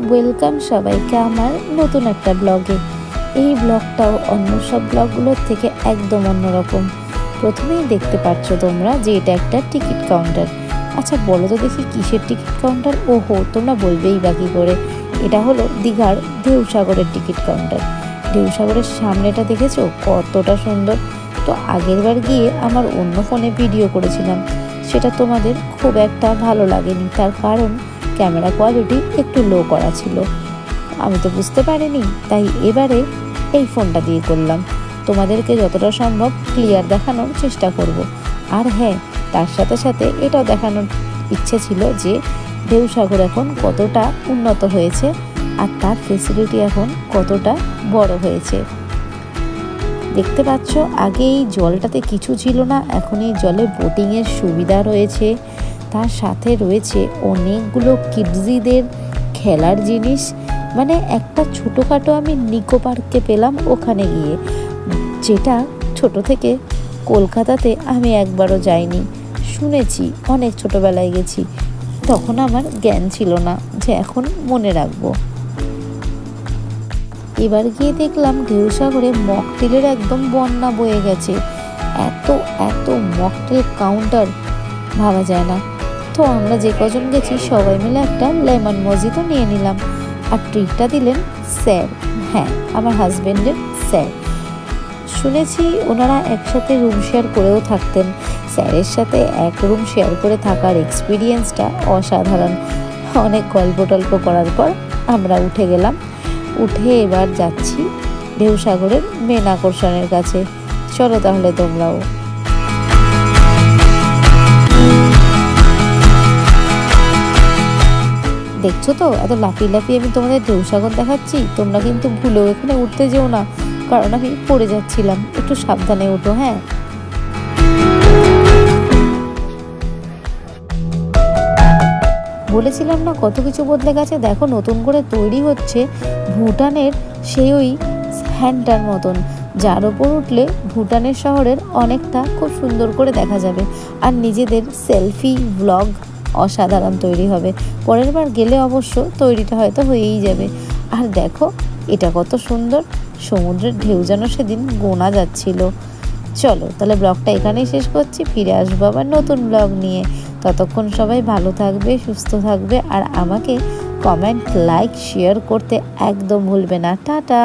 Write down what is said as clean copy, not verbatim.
Welcome সবাইকে আমার নতুন একটা ব্লগে। এই ব্লগটাও অন্য সব ব্লগগুলোর থেকে একদম অন্যরকম। প্রথমেই দেখতে পাচ্ছ তোমরা যে এটা একটা টিকিট কাউন্টার। আচ্ছা বলো তো দেখি কিসের টিকিট কাউন্টার? ওহো, তোমরা বলবেই বাকি করে, এটা হলো দীঘার ঢেউসাগরের টিকিট কাউন্টার। ঢেউসাগরের সামনেটা দেখেছো কতটা সুন্দর। তো আগের বার গিয়ে আমার অন্য ফোনে ভিডিও করেছিলাম, সেটা তোমাদের খুব একটা ভালো লাগেনি, তার কারণ ক্যামেরা কোয়ালিটি একটু লো করা ছিল। আমি তো বুঝতে পারিনি, তাই এবারে এই ফোনটা দিয়ে করলাম। তোমাদেরকে যতটা সম্ভব ক্লিয়ার দেখানোর চেষ্টা করব। আর হ্যাঁ, তার সাথে সাথে এটাও দেখানোর ইচ্ছে ছিল যে ঢেউসাগর এখন কতটা উন্নত হয়েছে আর তার ফেসিলিটি এখন কতটা বড় হয়েছে। দেখতে পাচ্ছ আগে এই জলটাতে কিছু ছিল না, এখন এই জলে বোটিংয়ের সুবিধা রয়েছে, তার সাথে রয়েছে অনেকগুলো কিডসদের খেলার জিনিস। মানে একটা ছোটোখাটো আমি নিকো পার্কে পেলাম ওখানে গিয়ে, যেটা ছোট থেকে কলকাতাতে আমি একবারও যাইনি। শুনেছি, অনেক ছোটোবেলায় গেছি, তখন আমার জ্ঞান ছিল না যে এখন মনে রাখবো। এবার গিয়ে দেখলাম ঢেউসাগরে মকটেলের একদম বন্যা বয়ে গেছে। এত এত মকটেল কাউন্টার ভাবা যায় না। তো আমরা যে কজন গেছি সবাই মিলে একটা লেমন মজিতো নিয়ে নিলাম। আর ট্রিটটা দিলেন স্যার, হ্যাঁ আমার হাজব্যান্ডের স্যার। শুনেছি ওনারা একসাথে রুম শেয়ার করেও থাকতেন। স্যারের সাথে এক রুম শেয়ার করে থাকার এক্সপিরিয়েন্সটা অসাধারণ। অনেক গল্প টল্প করার পর আমরা উঠে গেলাম। উঠে এবার যাচ্ছি ঢেউসাগরের মেন আকর্ষণের কাছে। চলো তাহলে তোমরাও। দেখছো তো এত লাফিয়ে লাফিয়ে আমি তোমাদের ঢেউসাগর দেখাচ্ছি, তোমরা কিন্তু ভুলেও এখানে উঠতে যেও না, কারণ আমি পড়ে যাচ্ছিলাম। একটু সাবধানে উঠো, হ্যাঁ। বলেছিলাম না কত কিছু বদলে গেছে। দেখো নতুন করে তৈরি হচ্ছে ভুটানের সেই ওই হ্যান্ডটার মতন, যার ওপর উঠলে ভুটানের শহরের অনেকটা খুব সুন্দর করে দেখা যাবে। আর নিজেদের সেলফি ব্লগ অসাধারণ তৈরি হবে। পরের বার গেলে অবশ্য তৈরিটা হয়তো হয়েই যাবে। আর দেখো এটা কত সুন্দর, সমুদ্রের ঢেউ যেন সেদিন গোনা যাচ্ছিল। চলো তাহলে ব্লগটা এখানেই শেষ করছি, ফিরে আসবো আবার নতুন ব্লগ নিয়ে। ততক্ষণ সবাই ভালো থাকবে, সুস্থ থাকবে, আর আমাকে কমেন্ট, লাইক, শেয়ার করতে একদম ভুলবে না। টাটা।